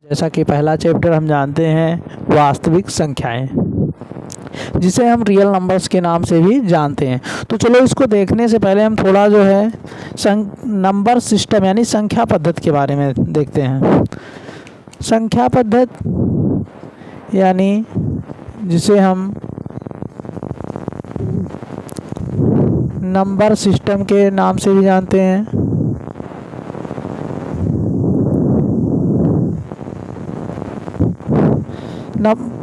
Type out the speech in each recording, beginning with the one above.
जैसा कि पहला चैप्टर हम जानते हैं वास्तविक संख्याएं, जिसे हम रियल नंबर्स के नाम से भी जानते हैं। तो चलो इसको देखने से पहले हम थोड़ा जो है नंबर सिस्टम यानी संख्या पद्धति के बारे में देखते हैं। संख्या पद्धति यानी जिसे हम नंबर सिस्टम के नाम से भी जानते हैं।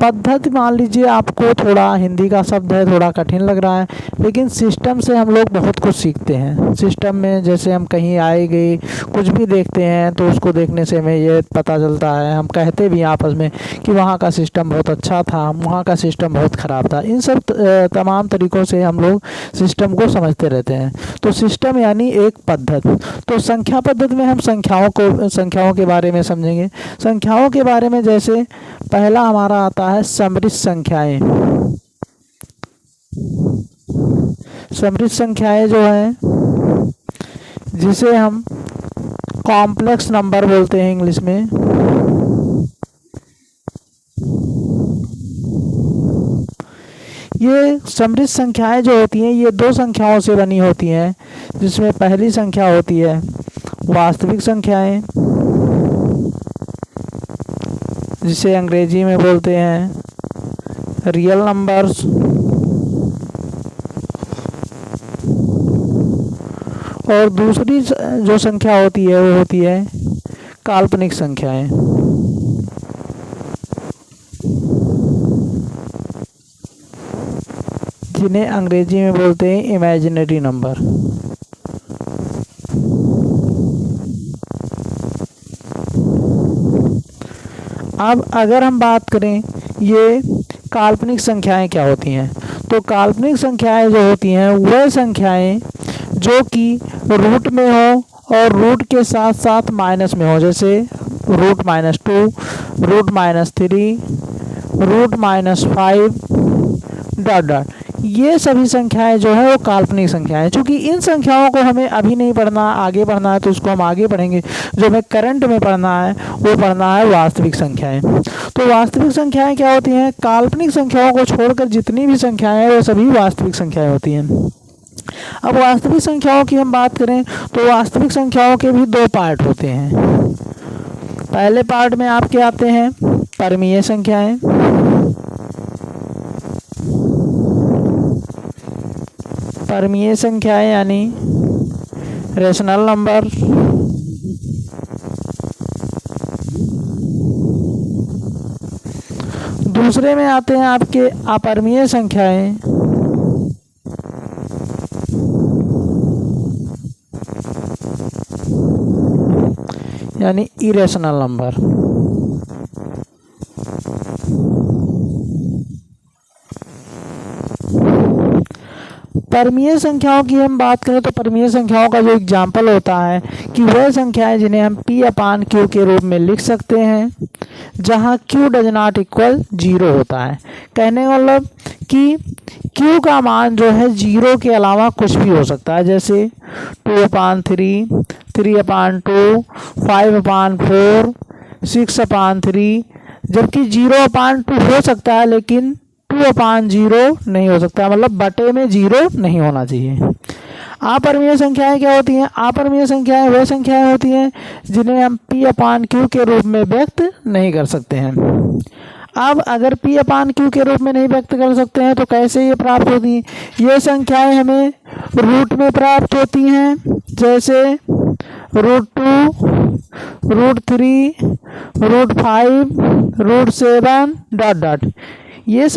पद्धति मान लीजिए आपको थोड़ा हिंदी का शब्द है, थोड़ा कठिन लग रहा है, लेकिन सिस्टम से हम लोग बहुत कुछ सीखते हैं। सिस्टम में जैसे हम कहीं आए गए कुछ भी देखते हैं तो उसको देखने से हमें ये पता चलता है, हम कहते भी आपस में कि वहाँ का सिस्टम बहुत अच्छा था, वहाँ का सिस्टम बहुत ख़राब था। इन सब तमाम तरीक़ों से हम लोग सिस्टम को समझते रहते हैं। तो सिस्टम यानी एक पद्धति। तो संख्या पद्धति में हम संख्याओं के बारे में समझेंगे। संख्याओं के बारे में जैसे पहला हमारा आता है समृद्ध संख्याएं। समृद्ध संख्याएं जो हैं जिसे हम कॉम्प्लेक्स नंबर बोलते हैं इंग्लिश में। ये समृद्ध संख्याएं जो होती हैं ये दो संख्याओं से बनी होती हैं, जिसमें पहली संख्या होती है वास्तविक संख्याएं, जिसे अंग्रेजी में बोलते हैं रियल नंबर्स, और दूसरी जो संख्या होती है वो होती है काल्पनिक संख्याएं, जिन्हें अंग्रेजी में बोलते हैं इमेजिनरी नंबर। अब अगर हम बात करें ये काल्पनिक संख्याएं क्या होती हैं, तो काल्पनिक संख्याएं जो होती हैं वह संख्याएं जो कि रूट में हो और रूट के साथ साथ माइनस में हो, जैसे √-2, √-3, √-5 ... ये सभी संख्याएं जो है वो काल्पनिक संख्याएं। चूँकि इन संख्याओं को हमें अभी नहीं पढ़ना, आगे पढ़ना है, तो उसको हम आगे पढ़ेंगे। जो हमें करंट में पढ़ना है वो पढ़ना है वास्तविक संख्याएं। तो वास्तविक संख्याएं क्या होती हैं? काल्पनिक संख्याओं को छोड़कर जितनी भी संख्याएं हैं वो सभी वास्तविक संख्याएं होती हैं। अब वास्तविक संख्याओं की हम बात करें तो वास्तविक संख्याओं के भी दो पार्ट होते हैं। पहले पार्ट में आपके आते हैं परमीय संख्याएं, परमीय संख्याएं यानी रेशनल नंबर। दूसरे में आते हैं आपके अपरमीय संख्याएं, यानी इरेशनल नंबर। परमीय संख्याओं की हम बात करें तो परमीय संख्याओं का जो एग्जाम्पल होता है कि वह संख्याएं जिन्हें हम P/Q के रूप में लिख सकते हैं, जहां Q डज नॉट इक्वल 0 होता है। कहने का मतलब कि Q का मान जो है 0 के अलावा कुछ भी हो सकता है, जैसे 2/3, 3/2, 5/4, 6/3, जबकि 0/2 हो सकता है लेकिन 2/0 नहीं हो सकता, मतलब बटे में 0 नहीं होना चाहिए। अपरमीय संख्याएं क्या होती हैं? अपरमीय संख्याएं वह संख्याएं होती हैं जिन्हें हम P/Q के रूप में व्यक्त नहीं कर सकते हैं। अब अगर P/Q के रूप में नहीं व्यक्त कर सकते हैं तो कैसे ये प्राप्त होती हैं? ये संख्याएं हमें रूट में प्राप्त होती हैं, जैसे √2, √3, √5, √7 ... ये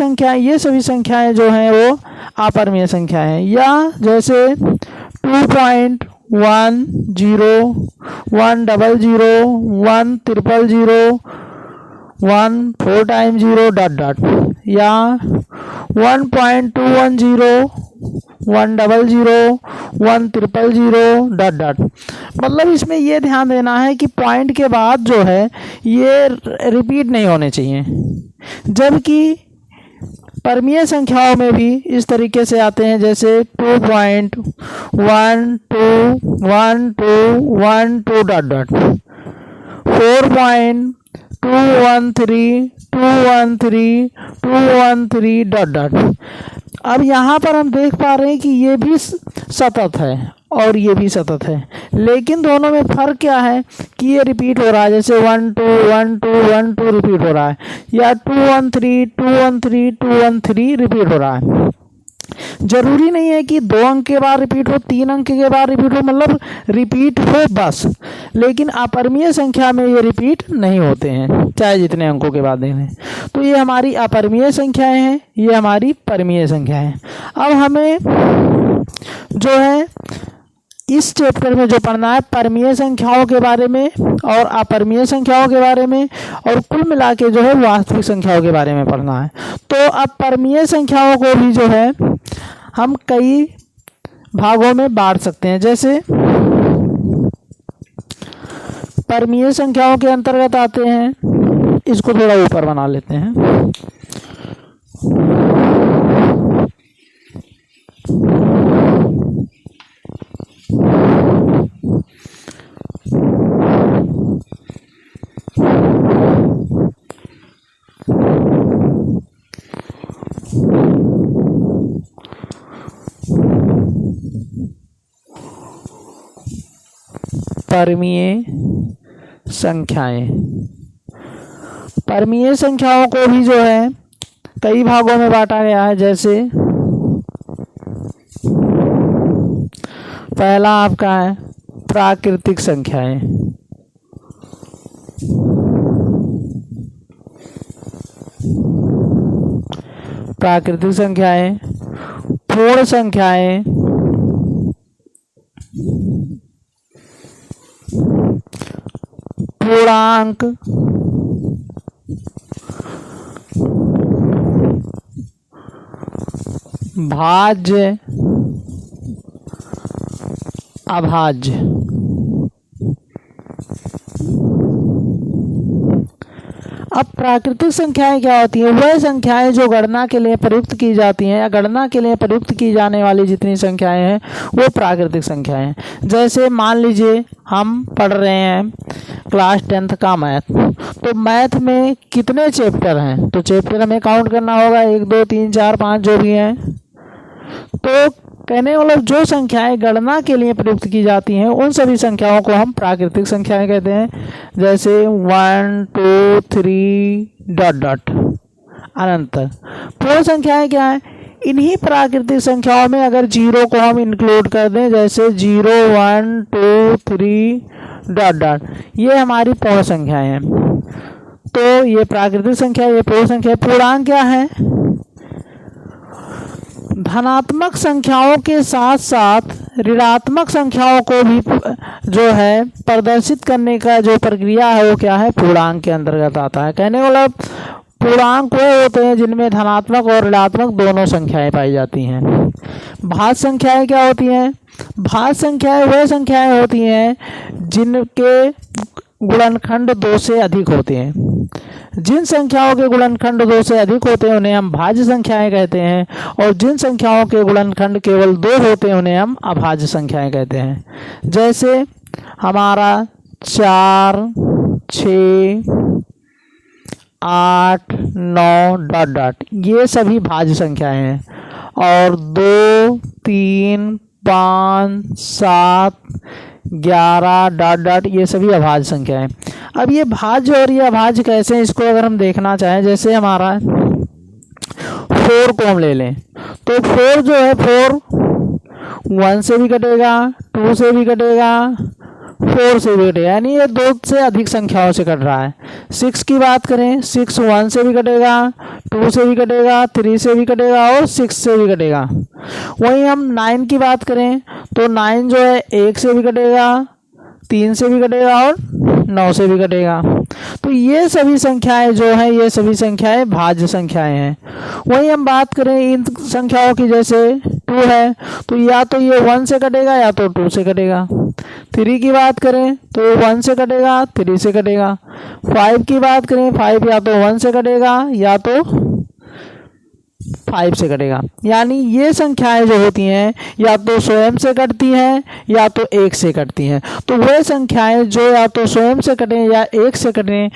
सभी संख्याएं जो हैं वो अपरमीय संख्याएं हैं। या जैसे 2.10, 100, 100, 1 4 टाइम 0 ... या 1.210, 100, 100, मतलब इसमें ये ध्यान देना है कि पॉइंट के बाद जो है ये रिपीट नहीं होने चाहिए। जबकि परमीय संख्याओं में भी इस तरीके से आते हैं, जैसे 2.12, 12, 12, 4.6 213 213 213 डॉट डॉट। अब यहाँ पर हम देख पा रहे हैं कि ये भी सतत है और ये भी सतत है, लेकिन दोनों में फर्क क्या है कि ये रिपीट हो रहा है, जैसे 1 2 1 2 1 2 रिपीट हो रहा है, या 213 213 213 रिपीट हो रहा है। जरूरी नहीं है कि 2 अंक के बाद रिपीट हो, 3 अंक के बाद रिपीट हो, मतलब रिपीट हो बस। लेकिन अपरिमेय संख्या में ये रिपीट नहीं होते हैं, चाहे जितने अंकों के बाद दें। तो ये हमारी अपरिमेय संख्याएं हैं, ये हमारी परिमेय संख्या है। अब हमें जो है इस चैप्टर में जो पढ़ना है परिमेय संख्याओं के बारे में और अपरिमेय संख्याओं के बारे में, और कुल मिला के जो है वास्तविक संख्याओं के बारे में पढ़ना है। तो अब परिमेय संख्याओं को भी जो है हम कई भागों में बांट सकते हैं। जैसे परिमेय संख्याओं के अंतर्गत आते हैं, इसको थोड़ा ऊपर बना लेते हैं। परिमेय संख्याएं, परिमेय संख्याओं को भी जो है कई भागों में बांटा गया है। जैसे पहला आपका है प्राकृतिक संख्याएं, प्राकृतिक संख्याएं, पूर्ण संख्याएं, पूर्णांक, भाज्य, अभाज्य। अब प्राकृतिक संख्याएं क्या होती हैं? वह संख्याएं जो गणना के लिए प्रयुक्त की जाती हैं या गणना के लिए प्रयुक्त की जाने वाली जितनी संख्याएं हैं वो प्राकृतिक संख्याएं हैं। जैसे मान लीजिए हम पढ़ रहे हैं क्लास 10th का मैथ, तो मैथ में कितने चैप्टर हैं? तो चैप्टर हमें काउंट करना होगा, 1 2 3 4 5 जो भी हैं। तो कहने मतलब जो संख्याएं गणना के लिए प्रयुक्त की जाती हैं उन सभी संख्याओं को हम प्राकृतिक संख्याएं कहते हैं। जैसे 1 2 3 डॉट डॉट अनंत। पूर्ण संख्याएं क्या है? इन्हीं प्राकृतिक संख्याओं में अगर 0 को हम इंक्लूड कर दें, जैसे 0 1 2 3 डॉट डॉट, ये हमारी पूर्ण संख्याएं हैं। तो ये प्राकृतिक संख्या, ये पूर्ण संख्या। पूर्णांक क्या है? धनात्मक संख्याओं के साथ साथ ऋणात्मक संख्याओं को भी जो है प्रदर्शित करने का जो प्रक्रिया है वो क्या है? पूर्णांक के अंतर्गत आता है। कहने का मतलब पूर्णांक वो होते हैं जिनमें धनात्मक और ऋणात्मक दोनों संख्याएं पाई जाती हैं। भाज्य संख्याएं क्या होती हैं? भाज्य संख्याएं वह संख्याएं होती हैं जिनके गुणनखंड 2 से अधिक होते हैं। जिन संख्याओं के गुणनखंड 2 से अधिक होते हैं उन्हें हम भाज्य संख्याएं कहते हैं, और जिन संख्याओं के गुणनखंड केवल 2 होते हैं उन्हें हम अभाज्य संख्याएं कहते हैं। जैसे हमारा 4 6 8 9 डॉट डॉट, ये सभी भाज्य संख्याएं हैं, और 2 3 5 7 11 डॉट डॉट, ये सभी अभाज्य संख्या है। अब ये भाज्य और ये अभाज्य कैसे हैं, इसको अगर हम देखना चाहें, जैसे हमारा 4 को हम ले लें, तो 4 जो है 4 1 से भी कटेगा, 2 से भी कटेगा, 4 से भी कटेगा, यानी ये 2 से अधिक संख्याओं से कट रहा है। 6 की बात करें, 6 1 से भी कटेगा, 2 से भी कटेगा, 3 से भी कटेगा और 6 से भी कटेगा। वहीं हम 9 की बात करें तो 9 जो है 1 से भी कटेगा, 3 से भी कटेगा और 9 से भी कटेगा। तो ये सभी संख्याएं जो हैं ये सभी संख्याएं भाज्य संख्याएं हैं। वहीं हम बात करें इन संख्याओं की, जैसे 2 है तो या तो ये 1 से कटेगा या तो 2 से कटेगा। 3 की बात करें तो 1 से कटेगा, 3 से कटेगा। 5 की बात करें, 5 या तो 1 से कटेगा या तो 5 से कटेगा। यानी ये संख्याएं जो होती हैं या तो स्वयं से कटती हैं या तो 1 से कटती हैं। तो वह संख्याएं जो या तो स्वयं से कटें या 1 से कटें,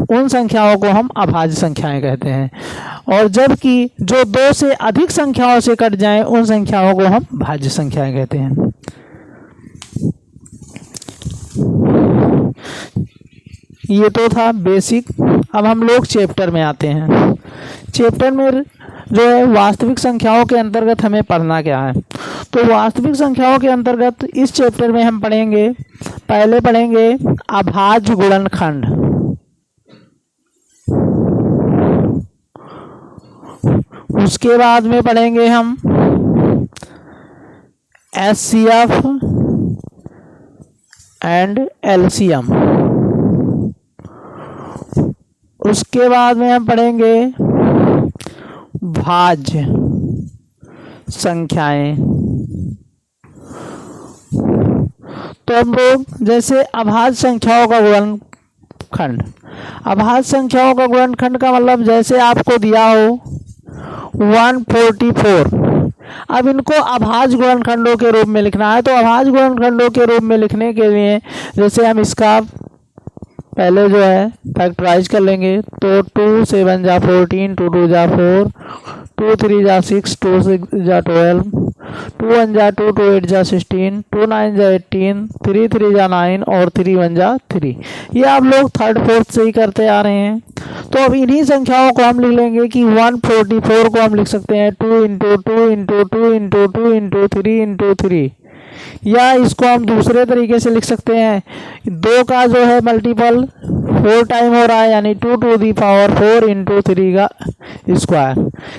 उन संख्याओं को हम अभाज्य संख्याएं कहते हैं। और जबकि जो 2 से अधिक संख्याओं से कट जाएं, उन संख्याओं को हम भाज्य संख्याएं कहते हैं। ये तो था बेसिक। अब हम लोग चैप्टर में आते हैं। चैप्टर में जो है वास्तविक संख्याओं के अंतर्गत हमें पढ़ना क्या है। तो वास्तविक संख्याओं के अंतर्गत इस चैप्टर में हम पढ़ेंगे, पहले पढ़ेंगे अभाज्य गुणनखंड, उसके बाद में पढ़ेंगे हम एचसीएफ एंड एलसीएम, उसके बाद में हम पढ़ेंगे भाज्य संख्याएं। तो हम लोग जैसे अभाज्य संख्याओं का गुणनखंड, अभाज्य संख्याओं का गुणनखंड का मतलब जैसे आपको दिया हो 144, अब इनको अभाज्य गुणनखंडों के रूप में लिखना है। तो अभाज्य गुणनखंडों के रूप में लिखने के लिए जैसे हम इसका पहले जो है फैक्टराइज कर लेंगे। तो 2 7 जा 14, 2 2 जा 4, 2 3 जा 6, 2 6 जा 12, 2 1 जा 2, 2 8 जा 16, 2 9 जा 18, 3 3 जा 9 और 3 1 जा 3। ये आप लोग थर्ड फोर्थ से ही करते आ रहे हैं। तो अब इन्हीं संख्याओं को हम लिख लेंगे कि 144 को हम लिख सकते हैं 2 × 2 × 2 × 2 × 3 × 3, या इसको हम दूसरे तरीके से लिख सकते हैं, 2 का जो है मल्टीपल 4 टाइम हो रहा है, यानी 2 टू दी पावर 4 × 3 का स्क्वायर।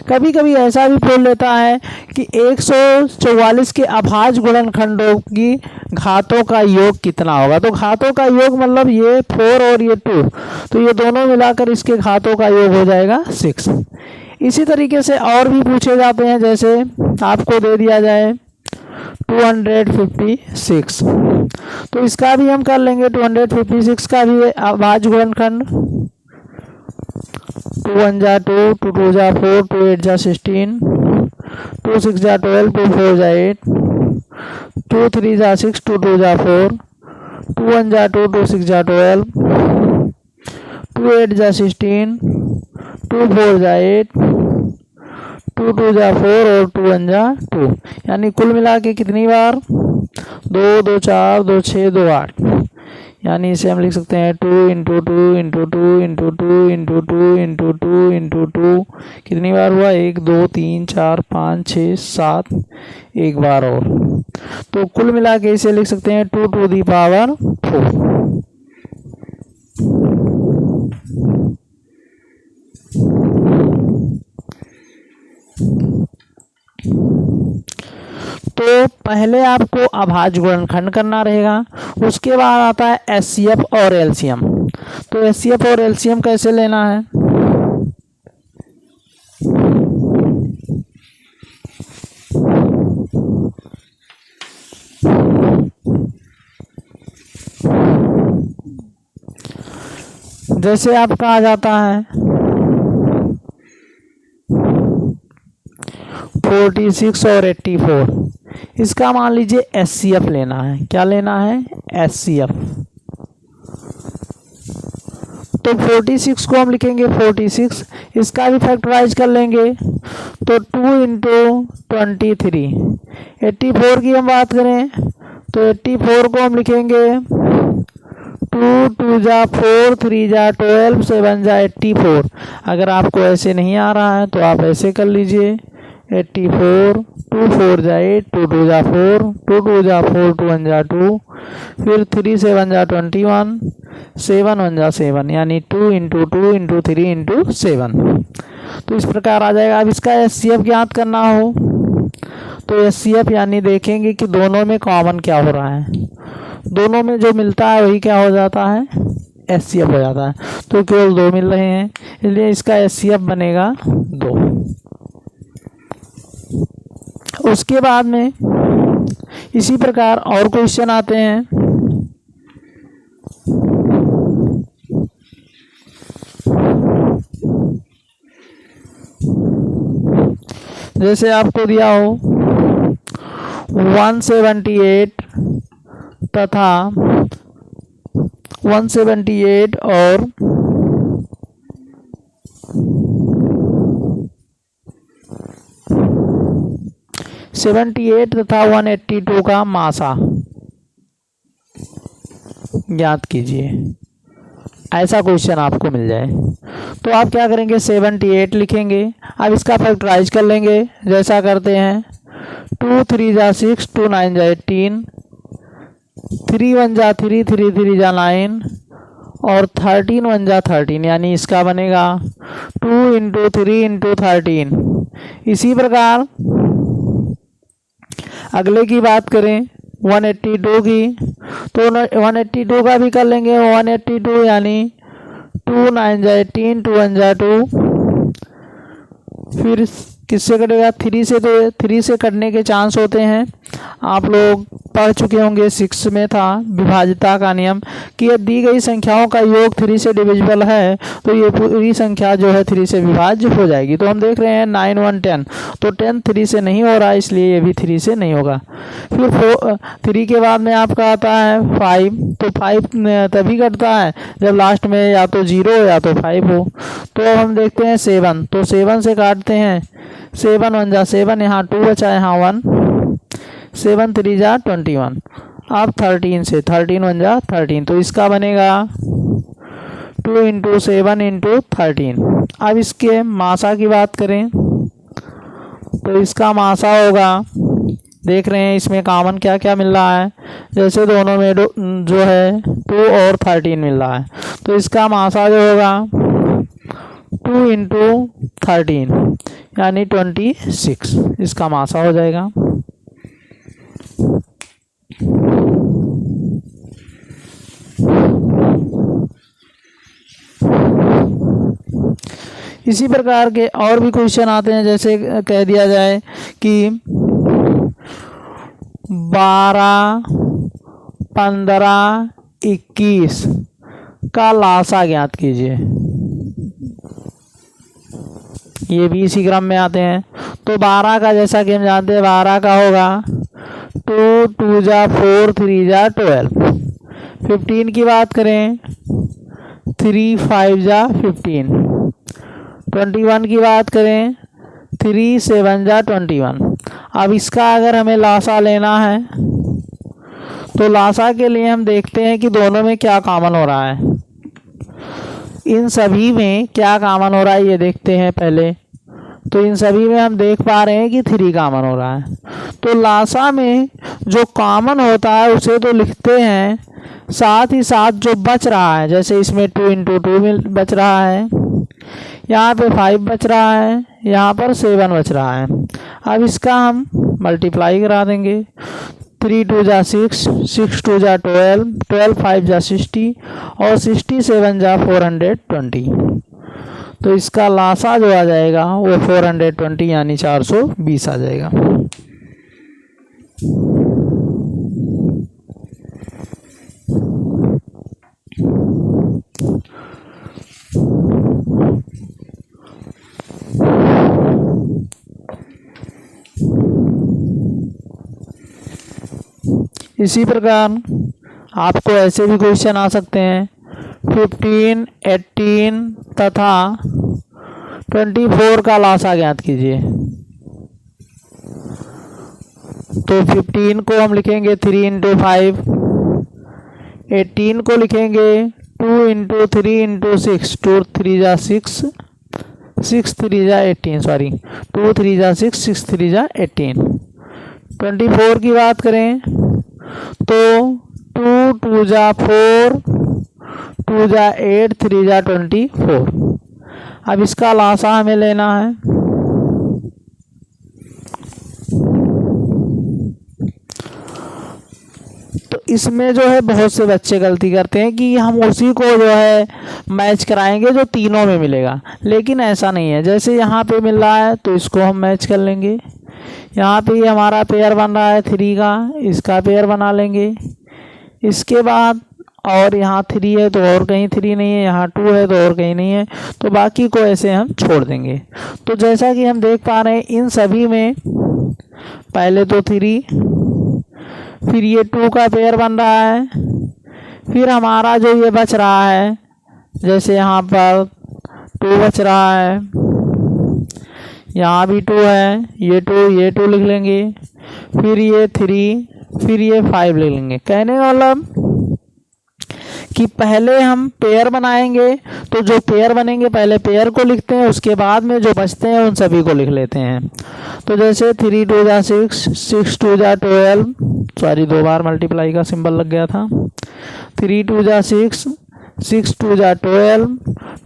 कभी कभी ऐसा भी बोल लेता है कि 144 के अभाज्य गुणनखंडों की घातों का योग कितना होगा। तो घातों का योग मतलब ये 4 और ये 2, तो ये दोनों मिलाकर इसके घातों का योग हो जाएगा 6। इसी तरीके से और भी पूछे जाते हैं, जैसे आपको दे दिया जाए 256, तो इसका भी हम कर लेंगे। 256 का भी अभाज्य गुणनखंड 2 1 जा 2, 2 2 जा 4, 2 8 जा 16, 2 6 जा 12, 2 4 जा 8, 2 3 जा 6, 2 2 जा 4, 2 1 जा 2, 2 6 जा 12, 2 8 जा 16, 2 4 जा 8, 2 2 जा 4 और 2 1 जा 2, यानी कुल मिला के कितनी बार 2 2 4 2 6 2 8, यानी इसे हम लिख सकते हैं 2 × 2 × 2 × 2 × 2 × 2 × 2, कितनी बार हुआ 1 2 3 4 5 6 7, एक बार और। तो कुल मिला के इसे लिख सकते हैं 2 टू दी पावर 4। तो पहले आपको अभाज्य गुणनखंड करना रहेगा, उसके बाद आता है एचसीएफ और एलसीएम। तो एचसीएफ और एलसीएम कैसे लेना है, जैसे आपका आ जाता है 46 और 84, इसका मान लीजिए एचसीएफ लेना है। क्या लेना है, एचसीएफ। तो 46 को हम लिखेंगे 46, इसका भी फैक्टराइज कर लेंगे तो 2 × 23। 84 की हम बात करें तो 84 को हम लिखेंगे 2 2 जा 4, 3 जा 12, 7 जा 84। अगर आपको ऐसे नहीं आ रहा है तो आप ऐसे कर लीजिए 84, 2 4 जा 8, 2 2 जा 4, 2 2 जा 4, 2 1 जा 2, फिर 3 7 जा 21, 7 1 जा 7, यानी 2 × 2 × 3 × 7। तो इस प्रकार आ जाएगा। अब इसका एचसीएफ ज्ञात करना हो तो एचसीएफ यानी देखेंगे कि दोनों में कॉमन क्या हो रहा है, दोनों में जो मिलता है वही क्या हो जाता है, एचसीएफ हो जाता है। तो केवल 2 मिल रहे हैं, इसलिए इसका एचसीएफ बनेगा 2। उसके बाद में इसी प्रकार और क्वेश्चन आते हैं। जैसे आपको दिया हो 178 तथा 178 और 78 तथा 182 का मासा ज्ञात कीजिए। ऐसा क्वेश्चन आपको मिल जाए तो आप क्या करेंगे, 78 लिखेंगे। अब इसका फैक्टराइज कर लेंगे, जैसा करते हैं 2 3 जा 6, 2 9 जा 18, 3 1 जा 3, 3 3 जा 9 और 13 1 जा 13, यानी इसका बनेगा 2 × 3 × 13। इसी प्रकार अगले की बात करें 182 की, तो 182 का भी कर लेंगे। 182 यानी 2 9 जा 18, 2 1 जा 2, फिर किससे कटेगा, 3 से, तो 3 से कटने के चांस होते हैं। आप लोग पढ़ चुके होंगे, 6 में था विभाज्यता का नियम कि यदि दी गई संख्याओं का योग 3 से डिविजिबल है तो ये पूरी संख्या जो है 3 से विभाज्य हो जाएगी। तो हम देख रहे हैं 9 1 10, तो 10 3 से नहीं हो रहा है, इसलिए ये भी 3 से नहीं होगा। फिर 3 के बाद में आपका आता है 5, तो 5 तभी कटता है जब लास्ट में या तो 0 या तो 5 हो। तो अब हम देखते हैं 7, तो 7 से काटते हैं, 7 1 जा 7, यहाँ 2 बचा, यहाँ 1, 7 3 जा 21। अब 13 से, 13 1 जा 13, तो इसका बनेगा 2 × 7 × 13। अब इसके मासा की बात करें तो इसका मासा होगा, देख रहे हैं इसमें कॉमन क्या क्या मिल रहा है, जैसे दोनों में जो है 2 और 13 मिल रहा है, तो इसका मासा जो होगा 2 × 13 यानी 26, इसका मासा हो जाएगा। इसी प्रकार के और भी क्वेश्चन आते हैं, जैसे कह दिया जाए कि 12 15 21 का लासा ज्ञात कीजिए। ये भी इसी क्रम में आते हैं। तो 12 का जैसा कि हम जानते हैं 12 का होगा 2 2 जा 4, 3 जा 12। 15 की बात करें 3 5 जा 15। 21 की बात करें 3 7 जा 21। अब इसका अगर हमें लासा लेना है तो लासा के लिए हम देखते हैं कि दोनों में क्या कॉमन हो रहा है। इन सभी में क्या कॉमन हो रहा है ये देखते हैं पहले। तो इन सभी में हम देख पा रहे हैं कि 3 कॉमन हो रहा है। तो लासा में जो कॉमन होता है उसे तो लिखते हैं, साथ ही साथ जो बच रहा है, जैसे इसमें 2 × 2 में बच रहा है, यहाँ पे 5 बच रहा है, यहाँ पर 7 बच रहा है। अब इसका हम मल्टीप्लाई करा देंगे। 3 2 जा 6, 6 2 जा 12, 12 5 जा 60 और 67 जा 420। तो इसका लासा जो आ जाएगा वो 420 यानी 420 आ जाएगा। इसी प्रकार आपको ऐसे भी क्वेश्चन आ सकते हैं 15 18 तथा 24 का लासा ज्ञात कीजिए। तो 15 को हम लिखेंगे 3 × 5, 18 को लिखेंगे 2 × 3 × 6, 2 3 जा 6, 6 3 जा 18, सॉरी 2 3 जा 6, 6 3 जा 18। 24 की बात करें तो 2 2 जा 4, 2 जा 8, 3 जा 24। अब इसका लासा हमें लेना है। तो इसमें जो है बहुत से बच्चे गलती करते हैं कि हम उसी को जो है मैच कराएंगे जो तीनों में मिलेगा, लेकिन ऐसा नहीं है। जैसे यहाँ पे मिल रहा है तो इसको हम मैच कर लेंगे। यहाँ पे ये हमारा पेयर बन रहा है 3 का, इसका पेयर बना लेंगे। इसके बाद और यहाँ 3 है तो और कहीं 3 नहीं है, यहाँ 2 है तो और कहीं नहीं है, तो बाकी को ऐसे हम छोड़ देंगे। तो जैसा कि हम देख पा रहे हैं इन सभी में पहले तो 3, फिर ये 2 का पेयर बन रहा है, फिर हमारा जो ये बच रहा है, जैसे यहाँ पर 2 बच रहा है, यहाँ भी 2 है, ये 2 लिख लेंगे, फिर ये 3, फिर ये 5 लिख लेंगे। कहने का मतलब कि पहले हम पेयर बनाएंगे, तो जो पेयर बनेंगे पहले पेयर को लिखते हैं, उसके बाद में जो बचते हैं उन सभी को लिख लेते हैं। तो जैसे 3 2 जा 6, 6 2 जा 12, सॉरी 2 बार मल्टीप्लाई का सिंबल लग गया था। 3 2 जा 6, 6 2 जा 12,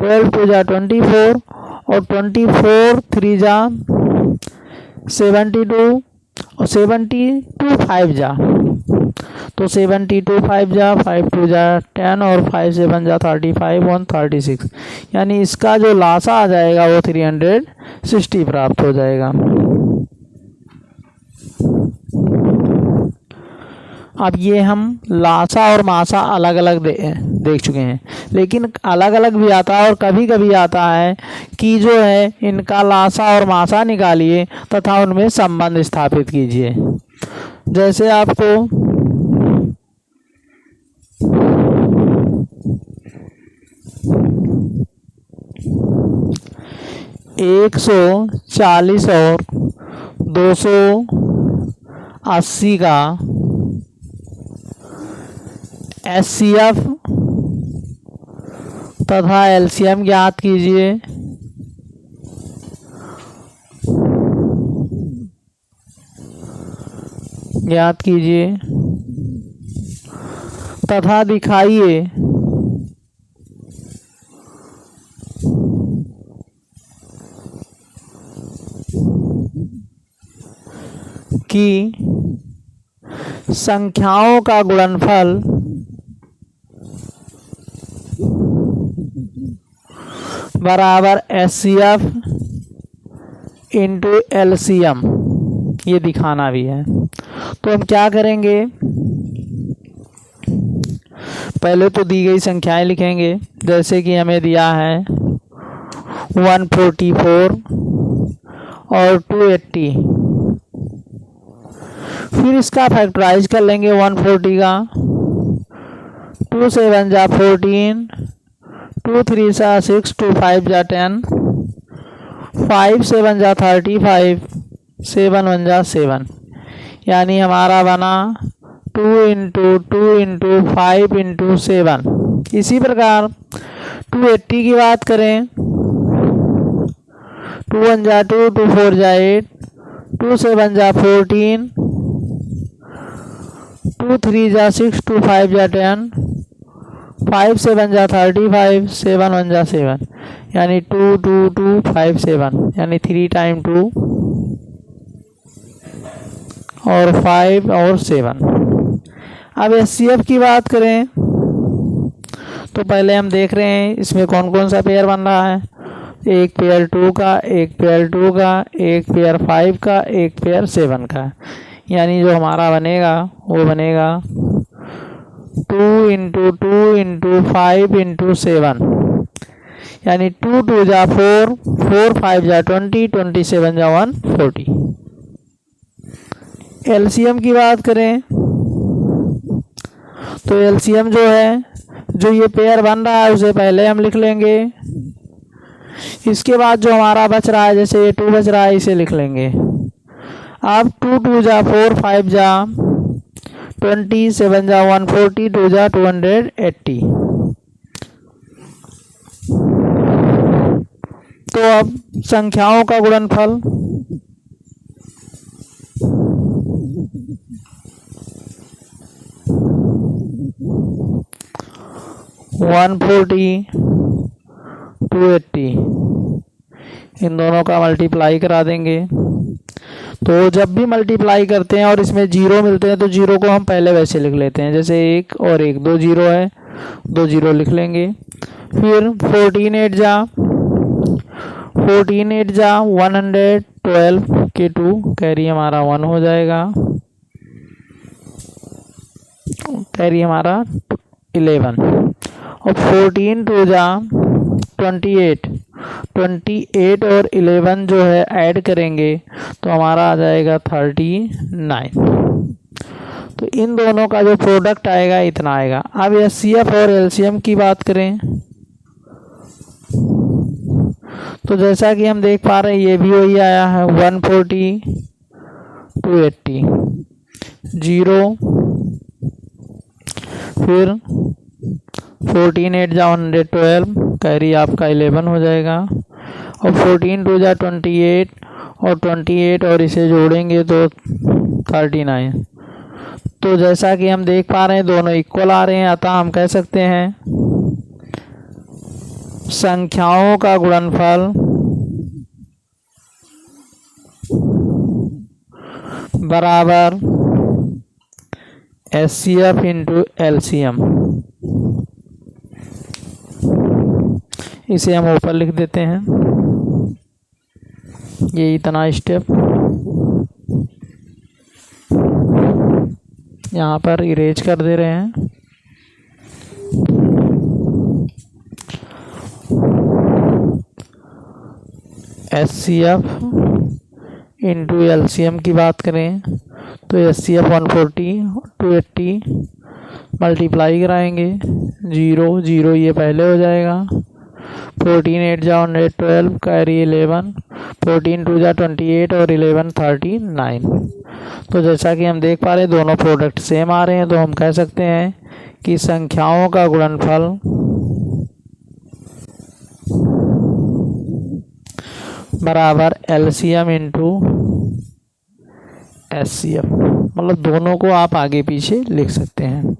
12 2 जा 24, और 24 3 जा 72, और 72 5 जा, तो 72 5 जा, 5 2 जा 10, और 5 7 जा 35 और 36, यानी इसका जो लासा आ जाएगा वो 360 प्राप्त हो जाएगा। अब ये हम लासा और मासा अलग अलग देख चुके हैं, लेकिन अलग अलग भी आता है और कभी कभी आता है कि जो है इनका लासा और मासा निकालिए तथा उनमें संबंध स्थापित कीजिए। जैसे आपको 140 और 280 का HCF तथा LCM ज्ञात कीजिए। तथा दिखाइए कि संख्याओं का गुणनफल बराबर HCF इंटू LCM, ये दिखाना भी है। तो हम क्या करेंगे, पहले तो दी गई संख्याएं लिखेंगे, जैसे कि हमें दिया है 144 और 280, फिर इसका फैक्टराइज कर लेंगे 140 का, 2 7 जा 14, 2 3 जा 6, 2 5 जा 10, 5 7 जा 35, 7 1 जा 7, यानी हमारा बना 2 इंटू 2 इंटू 5 इंटू 7। इसी प्रकार 280 की बात करें, 2 1 जा 2, 2 4 जा 8, 2 7 जा 14, 2 3 जा 6, 2 5 जा 10, 5 7 जा 35, 7 1 जा 7, यानी 2 2 2 5 7, यानी 3 टाइम 2 और 5 और 7। अब HCF की बात करें तो पहले हम देख रहे हैं इसमें कौन कौन सा पेयर बन रहा है। एक पेयर 2 का, एक पेयर 2 का, एक पेयर 5 का, एक पेयर 7 का, यानी जो हमारा बनेगा वो बनेगा 2 इंटू 2 इंटू 5 इंटू 7, यानी 2 2 जा 4, 4 5 जा 20, 27 जा 140। LCM की बात करें तो LCM जो है, जो ये पेयर बन रहा है उसे पहले हम लिख लेंगे, इसके बाद जो हमारा बच रहा है, जैसे ये 2 बच रहा है, इसे लिख लेंगे। अब 2 2 जा 4, 5 जा 20, 7 जा 140, 2 जा 280। तो अब संख्याओं का गुणनफल 140 280, इन दोनों का मल्टीप्लाई करा देंगे। तो जब भी मल्टीप्लाई करते हैं और इसमें जीरो मिलते हैं तो जीरो को हम पहले वैसे लिख लेते हैं, जैसे 1 और 1, 2 जीरो है, 2 जीरो लिख लेंगे। फिर 14 8 जा 112 के 2 कैरी हमारा 1 हो जाएगा, कैरी हमारा 11 और 14 टू जा 28, 28 और 11 जो है ऐड करेंगे तो हमारा आ जाएगा 39। तो इन दोनों का जो प्रोडक्ट आएगा इतना आएगा। अब एचसीएफ और एलसीएम की बात करें तो जैसा कि हम देख पा रहे हैं ये भी वही आया है 140 280 0, फिर 14 8 जा 112, कैरी आपका 11 हो जाएगा और 14 2 जा 28 और 28 और इसे जोड़ेंगे तो 39। तो जैसा कि हम देख पा रहे हैं दोनों इक्वल आ रहे हैं, अतः हम कह सकते हैं संख्याओं का गुणनफल बराबर एचसीएफ इंटू एलसीएम। इसे हम ऊपर लिख देते हैं, ये इतना स्टेप यहाँ पर इरेज कर दे रहे हैं। एचसीएफ इंटू एलसीएम की बात करें तो एचसीएफ 140 280 मल्टीप्लाई कराएंगे 0 0 ये पहले हो जाएगा, 14 8 जा 112, कैरी 11, 14 2 जा 28 और 11 39। तो जैसा कि हम देख पा रहे हैं दोनों प्रोडक्ट सेम आ रहे हैं, तो हम कह सकते हैं कि संख्याओं का गुणनफल बराबर एलसीएम इंटू एचसीएफ। मतलब दोनों को आप आगे पीछे लिख सकते हैं।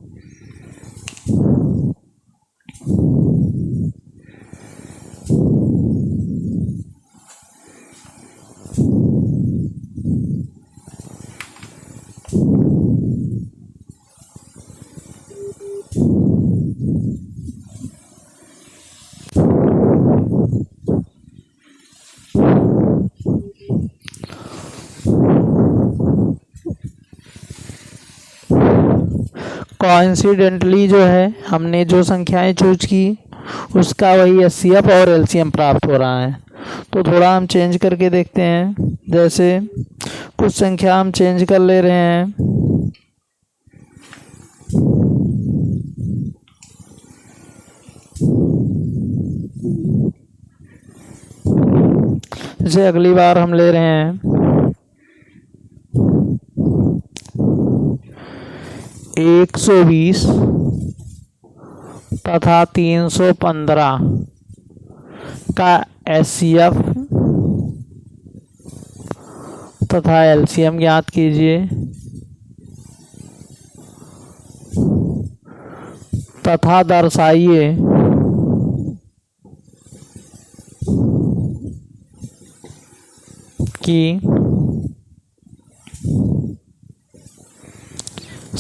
कोइंसिडेंटली जो है हमने जो संख्याएं चूज की उसका वही एचसीएफ और एलसीएम प्राप्त हो रहा है। तो थोड़ा हम चेंज करके देखते हैं, जैसे कुछ संख्या हम चेंज कर ले रहे हैं। जैसे अगली बार हम ले रहे हैं 120 तथा 315 का एचसीएफ तथा एलसीएम ज्ञात कीजिए तथा दर्शाइए कि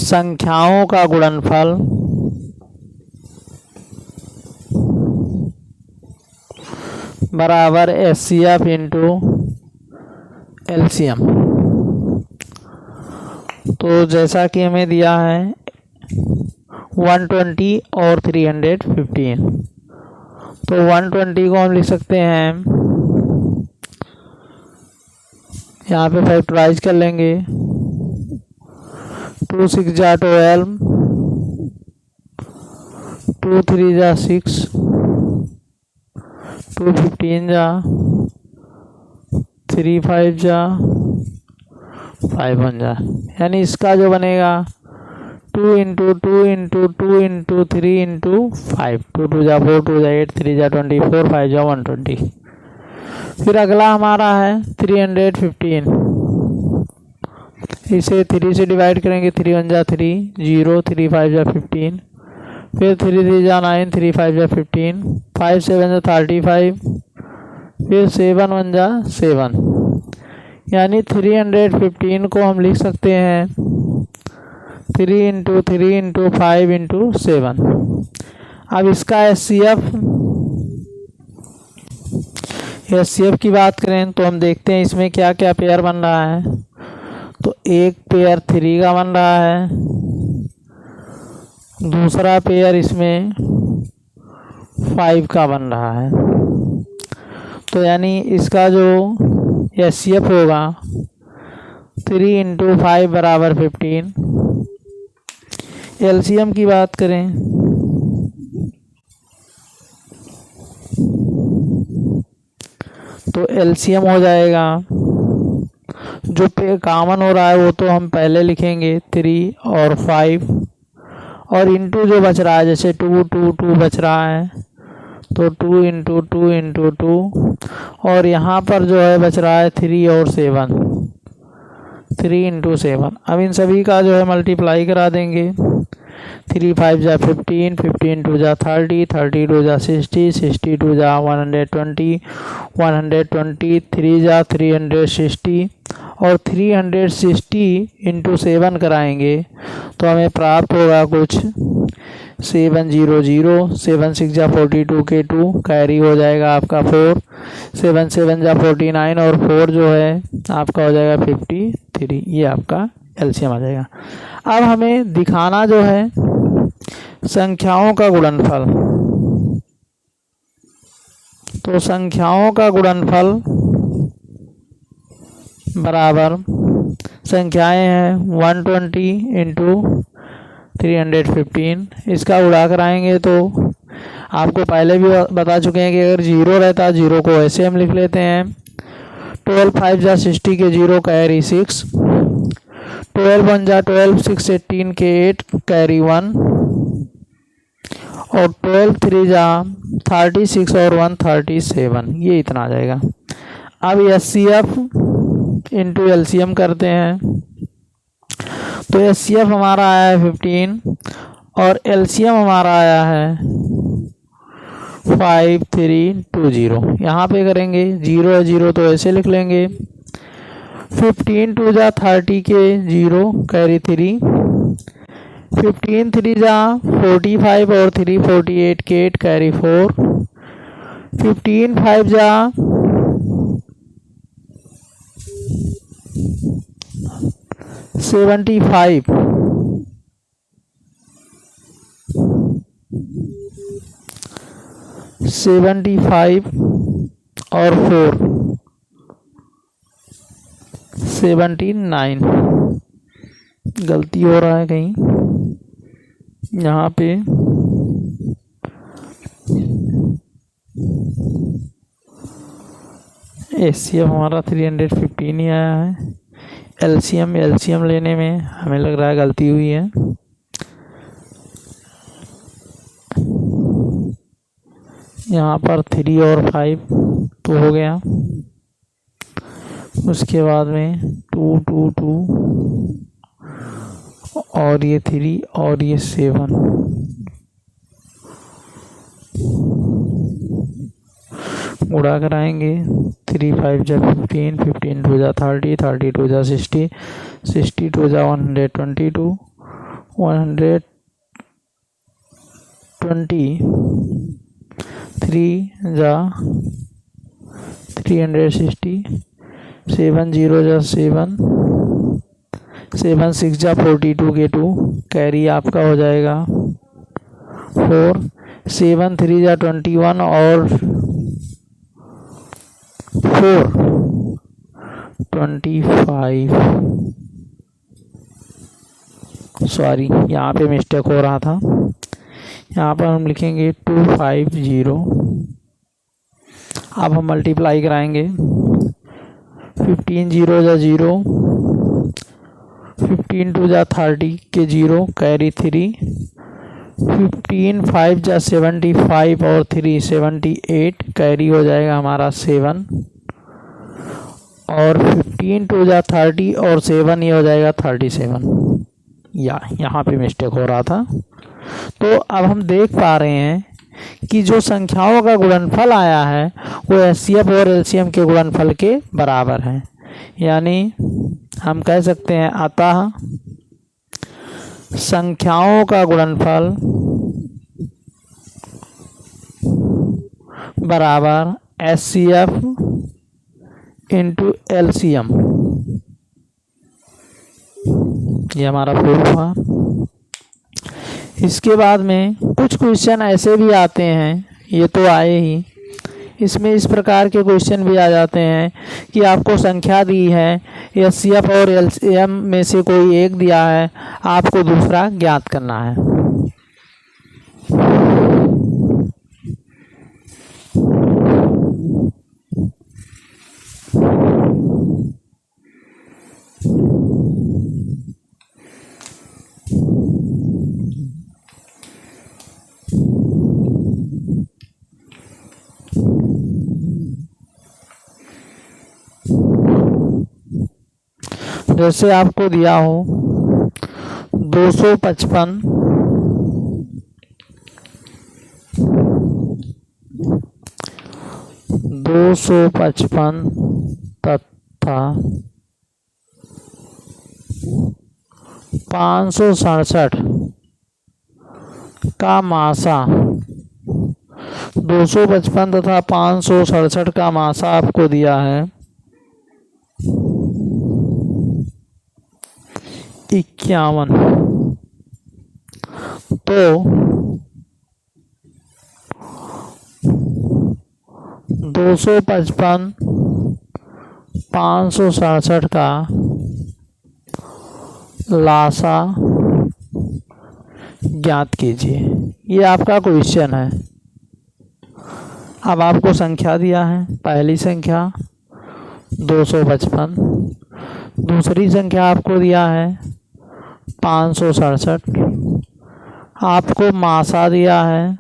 संख्याओं का गुणनफल बराबर एचसीएफ इंटू एलसीएम। तो जैसा कि हमें दिया है 120 और 315, तो 120 को हम लिख सकते हैं, यहाँ पे फैक्टराइज कर लेंगे, 2 6 जा 12, 2 3 जा 6, 2 15 जा, 3 5 जा 5 1 जा, यानी इसका जो बनेगा 2 इंटू 2 इंटू 2 इंटू 3 इंटू 5, 2 2 जा 4, 2 जा 8, 3 जा 24, 5 जा 120। फिर अगला हमारा है 315, इसे 3 से डिवाइड करेंगे, 3 1 जा 3 0, 3 5 जा 15, फिर 3 3 जा 9, 3 5 जा 15, 5 7 जा 35, फिर 7 1 जा 7, यानी 315 को हम लिख सकते हैं 3 इंटू 3 इंटू 5 इंटू 7। अब इसका एचसीएफ की बात करें तो हम देखते हैं इसमें क्या क्या पेयर बन रहा है। तो एक पेयर 3 का बन रहा है दूसरा पेयर इसमें 5 का बन रहा है, तो यानी इसका जो HCF होगा 3 × 5 बराबर 15। LCM की बात करें तो LCM हो जाएगा, जो पे कॉमन हो रहा है वो तो हम पहले लिखेंगे 3 और 5, और इंटू जो बच रहा है, जैसे 2 2 2 बच रहा है तो 2 × 2 × 2, और यहाँ पर जो है बच रहा है 3 और 7, 3 × 7। अब इन सभी का जो है मल्टीप्लाई करा देंगे। 3 5 जा 15, 15 2 जा 30, 30 2 जा 60, 60 2 जा 120, 120 3 जा 360, और 360 × 7 कराएंगे तो हमें प्राप्त होगा कुछ 700, 7 6 जा 42 के 2 कैरी हो जाएगा आपका 4, 7 7 जा 49, और 4 जो है आपका हो जाएगा 53। ये आपका LCM आ जाएगा। अब हमें दिखाना जो है संख्याओं का गुणनफल, तो संख्याओं का गुणनफल बराबर संख्याएं हैं 120 × 315, इसका उड़ा कराएंगे तो आपको पहले भी बता चुके हैं कि अगर 0 रहता है 0 को ऐसे हम लिख लेते हैं। 12 5 जा 60 के 0 कैरी 6, 12 1 जा 12, 6 18 के 8 कैरी 1, और 12 3 जा 36 और 1 37, ये इतना आ जाएगा। अब HCF × LCM करते हैं, तो HCF हमारा आया है 15 और LCM हमारा आया है 5320। यहाँ पे करेंगे 0 है 0 तो ऐसे लिख लेंगे। 15 2 जा 30 के 0 कैरी 3, 15 3 जा 45 और 3 48 के 8 कैरी 4, 15 5 जा 75, 75 और 4 79। गलती हो रहा है कहीं यहाँ पे, HCF हमारा 315 ही आया है। LCM लेने में हमें लग रहा है गलती हुई है। यहाँ पर 3 और 5 तो हो गया, उसके बाद में 2 2 2 और ये 3 और ये 7, उड़ा कराएंगे। 3 5 जा 15, 15 2 जा 30, 30 2 जा 60, 60 2 जा 122, 120, 3 जा 360, 7 0 जा 7, 7 6 जा 42 के 2 कैरी आपका हो जाएगा 4, 7 3 जा 21 और 4 25। सॉरी, यहाँ पे मिस्टेक हो रहा था, यहाँ पर हम लिखेंगे 250। अब हम मल्टीप्लाई कराएंगे। 15 0 जा 0, 15 2 जा 30 के 0 कैरी 3, 15 5 जा 75 और 3 78 कैरी हो जाएगा हमारा 7, और 15 2 जा 30 और 7 ये हो जाएगा 37। यहाँ पे मिस्टेक हो रहा था। तो अब हम देख पा रहे हैं कि जो संख्याओं का गुणनफल आया है वो HCF और LCM के गुणनफल के बराबर है। यानी हम कह सकते हैं अतः संख्याओं का गुणनफल बराबर HCF × LCM। ये हमारा प्रूफ हुआ। इसके बाद में कुछ क्वेश्चन ऐसे भी आते हैं, ये तो आए ही, इसमें इस प्रकार के क्वेश्चन भी आ जाते हैं कि आपको संख्या दी है, एचसीएफ और एलसीएम में से कोई एक दिया है, आपको दूसरा ज्ञात करना है। जैसे आपको दिया हो 255 तथा 567 का मासा, 255 तथा 567 का मासा आपको दिया है 51। तो 255 567 का लासा ज्ञात कीजिए। ये आपका क्वेश्चन है। अब आपको संख्या दिया है, पहली संख्या 255, दूसरी संख्या आपको दिया है 567, आपको मासा दिया है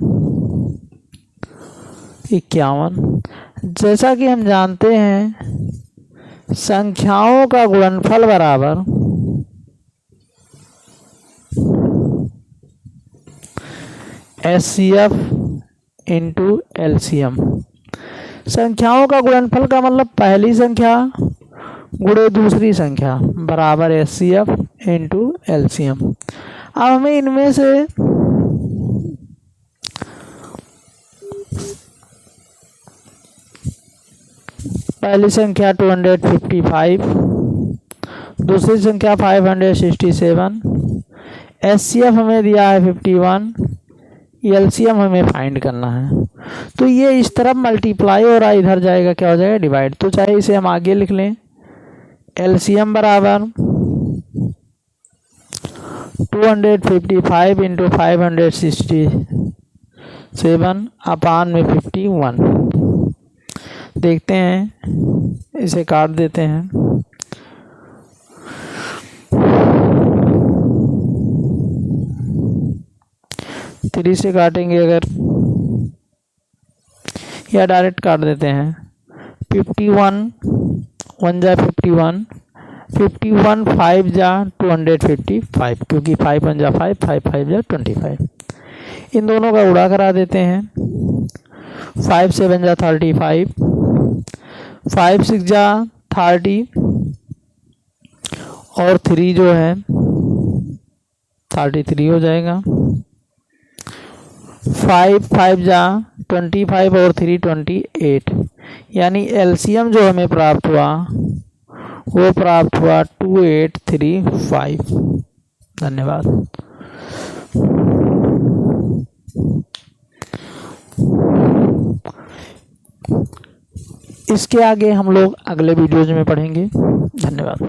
51। जैसा कि हम जानते हैं संख्याओं का गुणनफल बराबर एचसीएफ इंटू एलसीएम। संख्याओं का गुणनफल का मतलब पहली संख्या गुणे दूसरी संख्या बराबर एचसीएफ इंटू एलसीएम। अब हमें इनमें से पहली संख्या 255, दूसरी संख्या 567, एचसीएफ हमें दिया है 51, एलसीएम हमें फाइंड करना है। तो ये इस तरफ मल्टीप्लाई हो रहा है, इधर जाएगा क्या हो जाएगा डिवाइड। तो चाहे इसे हम आगे लिख लें, एलसीएम बराबर 255 इंटू 567 अपान में 51। देखते हैं, इसे काट देते हैं। थ्री से काटेंगे अगर, या डायरेक्ट काट देते हैं। 51 1 जा 51, 51 5 जा 255, क्योंकि 5 1 जा 5, 5 5 जा 25। इन दोनों का गुणा करा देते हैं। 5 7 जा 35, 5 6 जा 30 और 3 जो है 33 हो जाएगा। 5 5 जा 25 और 3 28, यानी एलसीएम जो हमें प्राप्त हुआ वो प्राप्त हुआ 2835। धन्यवाद। इसके आगे हम लोग अगले वीडियोज में पढ़ेंगे। धन्यवाद।